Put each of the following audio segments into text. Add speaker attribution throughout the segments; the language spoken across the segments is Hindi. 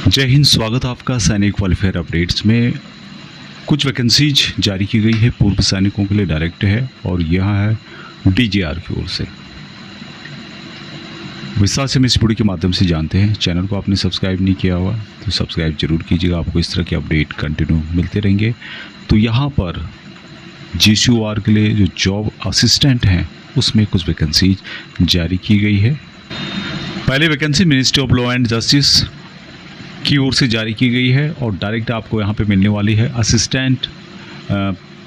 Speaker 1: जय हिंद। स्वागत है आपका सैनिक वेलफेयर अपडेट्स में। कुछ वैकेंसीज जारी की गई है पूर्व सैनिकों के लिए, डायरेक्ट है और यह है डीजीआर की ओर से। विस्तार से हम इस वीडियो के माध्यम से जानते हैं। चैनल को आपने सब्सक्राइब नहीं किया हुआ तो सब्सक्राइब जरूर कीजिएगा, आपको इस तरह के अपडेट कंटिन्यू मिलते रहेंगे। तो यहाँ पर जीसीओआर के लिए जो जॉब असिस्टेंट हैं उसमें कुछ वैकेंसीज जारी की गई है। पहले vacancy ministry of law and justice की ओर से जारी की गई है और डायरेक्ट आपको यहाँ पे मिलने वाली है। असिस्टेंट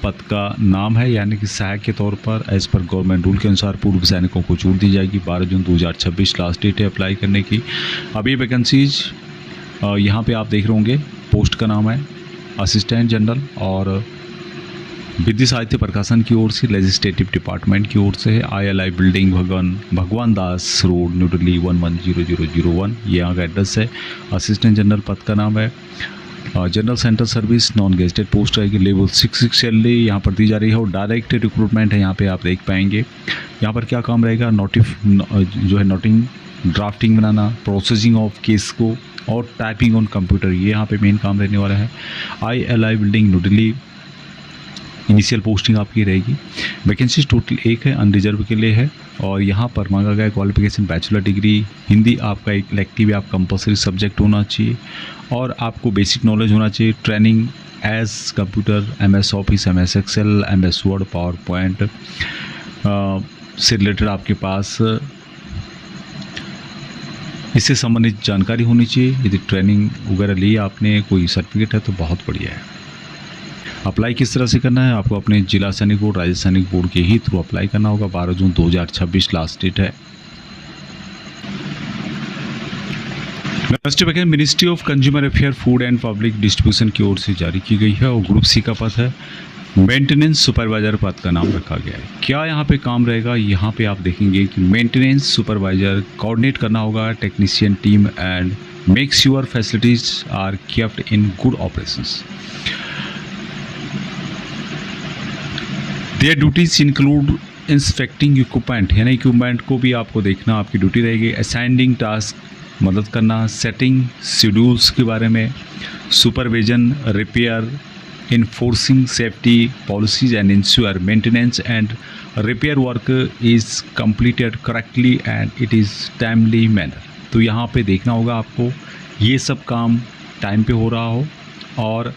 Speaker 1: पद का नाम है, यानी कि सहायक के तौर पर एज़ पर गवर्नमेंट रूल के अनुसार पूर्व सैनिकों को छूट दी जाएगी। 12 जून 2026 लास्ट डेट है अप्लाई करने की। अब ये वैकेंसीज यहाँ पे आप देख रहे होंगे। पोस्ट का नाम है असिस्टेंट जनरल और विधि साहित्य प्रकाशन की ओर से, लेजिस्लेटिव डिपार्टमेंट की ओर से है। ILI बिल्डिंग, भगवान दास रोड, न्यू दिल्ली 110001, ये यहाँ का एड्रेस है। असिस्टेंट जनरल पद का नाम है। General centre service non gazetted post रहेगी। लेवल 6 सैलरी यहाँ पर दी जा रही है और डायरेक्ट रिक्रूटमेंट है। यहाँ पे आप देख पाएंगे यहाँ पर क्या काम रहेगा। Noting, drafting banana, processing of case को और टाइपिंग ऑन कंप्यूटर, ये यहाँ पे मेन काम रहने वाला है। ILI building new Delhi initial posting आपकी रहेगी। वैकेंसी टोटल 1 है, अनरिजर्व के लिए है और यहाँ पर मांगा गया क्वालिफिकेशन बैचलर डिग्री, हिंदी आपका एक इलेक्टिव या आप कंपलसरी सब्जेक्ट होना चाहिए और आपको बेसिक नॉलेज होना चाहिए। Training as computer, MS office, MS Excel, MS Word, PowerPoint से रिलेटेड आपके पास इससे संबंधित जानकारी होनी चाहिए। यदि ट्रेनिंग वगैरह ली आपने, कोई सर्टिफिकेट है तो बहुत बढ़िया है। अप्लाई किस तरह से करना है, आपको अपने जिला सैनिक बोर्ड, राज्य सैनिक बोर्ड के ही थ्रू अप्लाई करना होगा। 12 जून 2026 लास्ट डेट है। Next vacancy ministry of consumer affair, food and public distribution की ओर से जारी की गई है और ग्रुप C का पद है। मेंटेनेंस सुपरवाइजर पद का नाम रखा गया है। क्या यहाँ पे काम रहेगा, यहाँ पे आप देखेंगे कि मेंटेनेंस सुपरवाइजर कोऑर्डिनेट करना होगा technician team and make sure facilities are kept in good operations. Their duties include inspecting equipment, यानी इक्विपमेंट को भी आपको देखना आपकी ड्यूटी रहेगी। असाइनिंग टास्क मदद करना, सेटिंग शेड्यूल्स के बारे में, supervision, repair, enforcing safety policies and ensure maintenance and repair work is completed correctly and it is timely manner. तो यहाँ पे देखना होगा आपको ये सब काम टाइम पे हो रहा हो और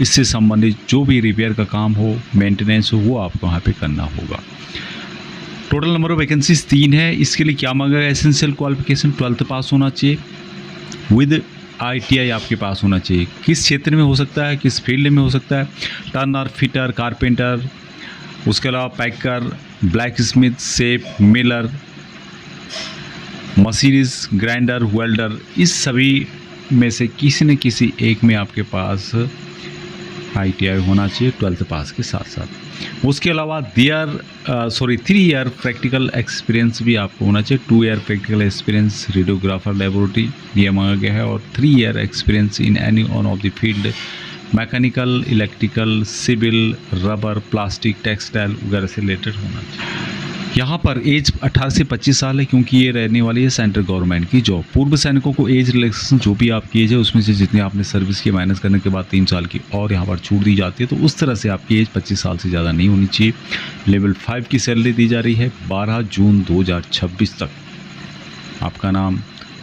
Speaker 1: इससे संबंधित जो भी रिपेयर का काम हो, मेंटेनेंस हो, वो आपको यहाँ पे करना होगा। टोटल नंबर ऑफ वैकेंसीज 3 है। इसके लिए क्या मांगा गया, एसेंशियल क्वालिफिकेशन 12th पास होना चाहिए विद ITI आपके पास होना चाहिए। किस क्षेत्र में हो सकता है, किस फील्ड में हो सकता है, टर्नर, फिटर, कारपेंटर, उसके अलावा packer, blacksmith, chef, miller, machinist, grinder, welder, इस सभी में से किसी न किसी एक में आपके पास ITI होना चाहिए 12th पास के साथ साथ। उसके अलावा 3 ईयर प्रैक्टिकल एक्सपीरियंस भी आपको होना चाहिए। 2 year practical experience radiographer laboratory ये मांगा गया है और 3 year experience in any one of the field, mechanical, electrical, civil, rubber, plastic, textile वगैरह से रिलेटेड होना चाहिए। यहाँ पर एज 18 से 25 साल है क्योंकि ये रहने वाली है सेंट्रल गवर्नमेंट की जॉब। पूर्व सैनिकों को एज रिलैक्सेशन जो भी आपकी एज है उसमें से जितने आपने सर्विस की माइनस करने के बाद 3 साल की और यहाँ पर छूट दी जाती है, तो उस तरह से आपकी एज 25 साल से ज़्यादा नहीं होनी चाहिए। लेवल 5 की सैलरी दी जा रही है। 12 जून 2026 तक आपका नाम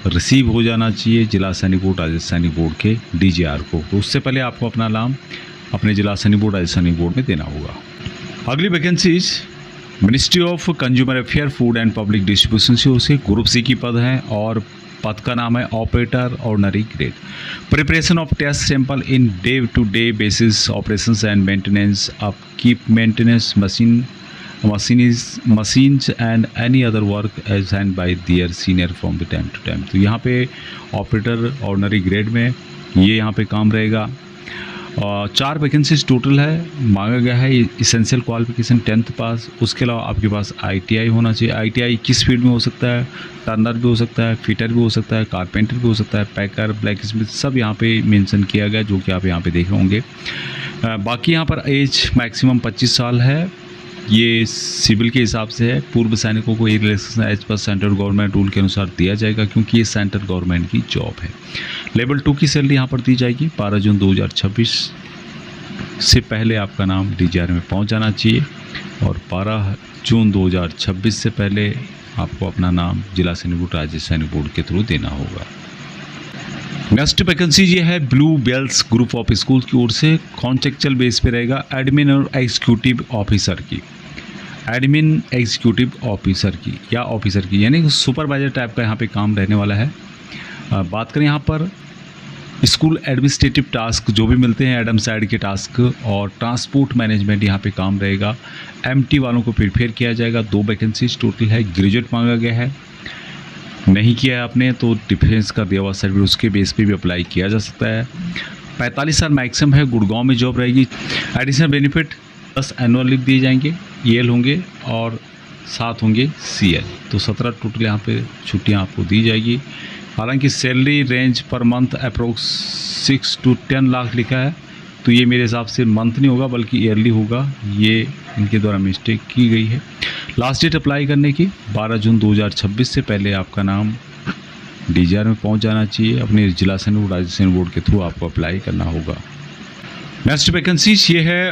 Speaker 1: रिसीव हो जाना चाहिए जिला सैनिक बोर्ड, राज्य सैनिक बोर्ड के DGR को। तो उससे पहले आपको अपना नाम अपने जिला सैनिक बोर्ड, राज्य सैनिक बोर्ड में देना होगा। अगली vacancies ministry of consumer affair, food and public distribution से उसे ग्रुप C की पद है और पद का नाम है operator ordinary grade. Preparation of test sample in day to day basis operations and maintenance, upkeep, maintenance, machines and any other work assigned by their senior from the time to time. तो यहाँ पे ऑपरेटर ऑर्डिनरी ग्रेड में ये यहाँ पे काम रहेगा। 4 वैकेंसीज टोटल है। मांगा गया है इसेंशियल क्वालिफिकेशन 10th पास, उसके अलावा आपके पास ITI होना चाहिए। ITI किस फील्ड में हो सकता है, टर्नर भी हो सकता है, फिटर भी हो सकता है, कारपेंटर भी हो सकता है, पैकर, ब्लैक स्मिथ, सब यहाँ पे मेंशन किया गया जो कि आप यहाँ पे देख रहे होंगे। बाकी यहाँ पर एज मैक्सिमम 25 साल है। ये सिविल के हिसाब से है। पूर्व सैनिकों को ये रिलैक्सेशन एज पर सेंट्रल गवर्नमेंट रूल के अनुसार दिया जाएगा क्योंकि ये सेंट्रल गवर्नमेंट की जॉब है। लेवल 2 की सैलरी यहाँ पर दी जाएगी। 12 जून 2026 से पहले आपका नाम DGR में पहुँच जाना चाहिए और 12 जून 2026 से पहले आपको अपना नाम जिला सैनिक बोर्ड, राज्य सैनिक बोर्ड के थ्रू देना होगा। नेक्स्ट वैकेंसी ये है Blue Bells group of school की ओर से, कॉन्ट्रेक्चुअल बेस पे रहेगा एडमिन और एग्जीक्यूटिव ऑफिसर की, एडमिन एग्जीक्यूटिव ऑफिसर की या ऑफिसर की, यानी सुपरवाइजर टाइप का यहाँ पे काम रहने वाला है। बात करें यहाँ पर स्कूल एडमिनिस्ट्रेटिव टास्क जो भी मिलते हैं, एडम साइड के टास्क और ट्रांसपोर्ट मैनेजमेंट यहाँ पे काम रहेगा। MT वालों को प्रिपेयर किया जाएगा। 2 वैकेंसीज टोटल है। ग्रेजुएट मांगा गया है, नहीं किया है आपने तो डिफेंस का दिया हुआ सर्टिफिकेट उसके बेस पे भी अप्लाई किया जा सकता है। 45 साल मैक्सिमम है। गुड़गांव में जॉब रहेगी। एडिशनल बेनिफिट 10 एनुअल लीव दिए जाएंगे, EL होंगे और 7 होंगे CL, तो 17 टोटल यहाँ पे छुट्टियाँ आपको दी जाएगी। हालांकि salary range per month approx 6 to 10 lakh लिखा है, तो ये मेरे हिसाब से मंथ नहीं होगा बल्कि ईयरली होगा, ये इनके द्वारा मिस्टेक की गई है। लास्ट डेट अप्लाई करने की 12 जून 2026 से पहले आपका नाम DGR में पहुंच जाना चाहिए। अपने जिला सैनिक बोर्ड, राज्य सैनिक बोर्ड के थ्रू आपको अप्लाई करना होगा। नेक्स्ट वैकेंसीज ये है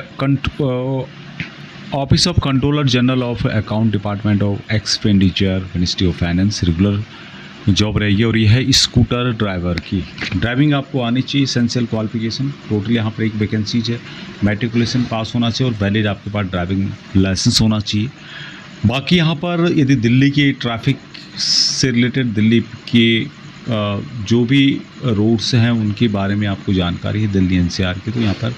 Speaker 1: office of controller general of account, department of expenditure, ministry of finance, regular job रहेगी और यह है स्कूटर ड्राइवर की। ड्राइविंग आपको आनी चाहिए, एसेंशियल क्वालिफिकेशन। टोटल यहाँ पर एक वैकेंसीज है। मैट्रिकुलेशन पास होना चाहिए और वैलिड आपके पास ड्राइविंग लाइसेंस होना चाहिए। बाकी यहाँ पर यदि दिल्ली के ट्रैफिक से रिलेटेड, दिल्ली के जो भी रोड्स हैं उनके बारे में आपको जानकारी है, दिल्ली NCR की, तो यहाँ पर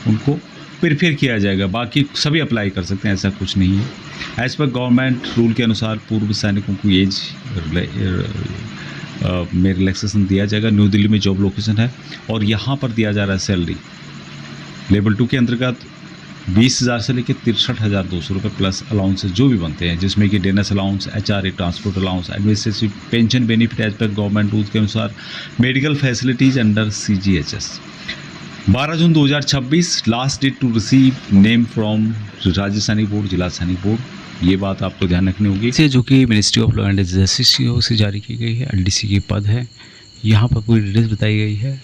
Speaker 1: उनको प्रिफेयर किया जाएगा। बाकी सभी अप्लाई कर सकते हैं, ऐसा कुछ नहीं है। एज पर गवर्नमेंट रूल के अनुसार पूर्व सैनिकों को एज में रिलैक्सेशन दिया जाएगा। न्यू दिल्ली में जॉब लोकेशन है और यहाँ पर दिया जा रहा है सैलरी लेवल 2 के अंतर्गत 20,000 से लेकर 63,200 रुपये प्लस अलाउंसेस जो भी बनते हैं, जिसमें कि dearness allowance, HRA, transport allowance, administrative pension benefit age पर गवर्नमेंट रूल के अनुसार, medical facilities under CGHS। 12 June 2026 last date to receive name from Rajya Sainik board, जिला सैनिक बोर्ड, ये बात आपको ध्यान रखनी होगी। इसे जो कि ministry of law and justice की ओर से जारी की गई है, LDC के पद है। यहाँ पर पूरी डिटेल्स बताई गई है।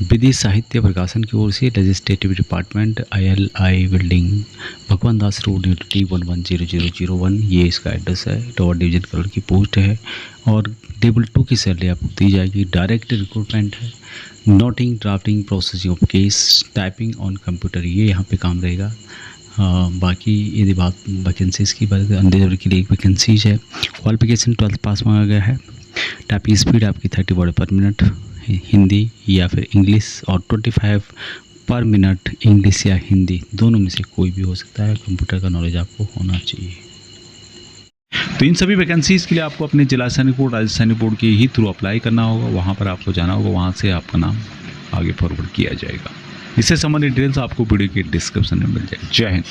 Speaker 1: विधि साहित्य प्रकाशन की ओर से लेजिस्लेटिव डिपार्टमेंट, ILI बिल्डिंग, भगवान दास रोड, यूनिटी 110001, ये इसका एड्रेस है। टॉवर डिवीजन कलर की पोस्ट है और लेवल 2 की सैलरी आपको दी जाएगी। डायरेक्ट रिक्रूटमेंट है। Noting, drafting, processing of case, typing on computer, ये यहाँ पे काम रहेगा। बाकी यदि बात वैकेंसीज़ की बात करें, अंडर के लिए एक वैकेंसीज है। क्वालिफिकेशन 12th पास मांगा गया है। टाइपिंग स्पीड आपकी 30 वर्ड पर मिनट हिंदी या फिर इंग्लिश और 25 पर मिनट इंग्लिश या हिंदी, दोनों में से कोई भी हो सकता है। कंप्यूटर का नॉलेज आपको होना चाहिए। तो इन सभी वैकेंसीज़ के लिए आपको अपने जिला सैनिक बोर्ड, राज्य सैनिक बोर्ड के ही थ्रू अप्लाई करना होगा। वहाँ पर आपको जाना होगा, वहाँ से आपका नाम आगे फॉरवर्ड किया जाएगा। इससे संबंधित डिटेल्स आपको वीडियो के डिस्क्रिप्शन में मिल जाएगी। जय हिंद।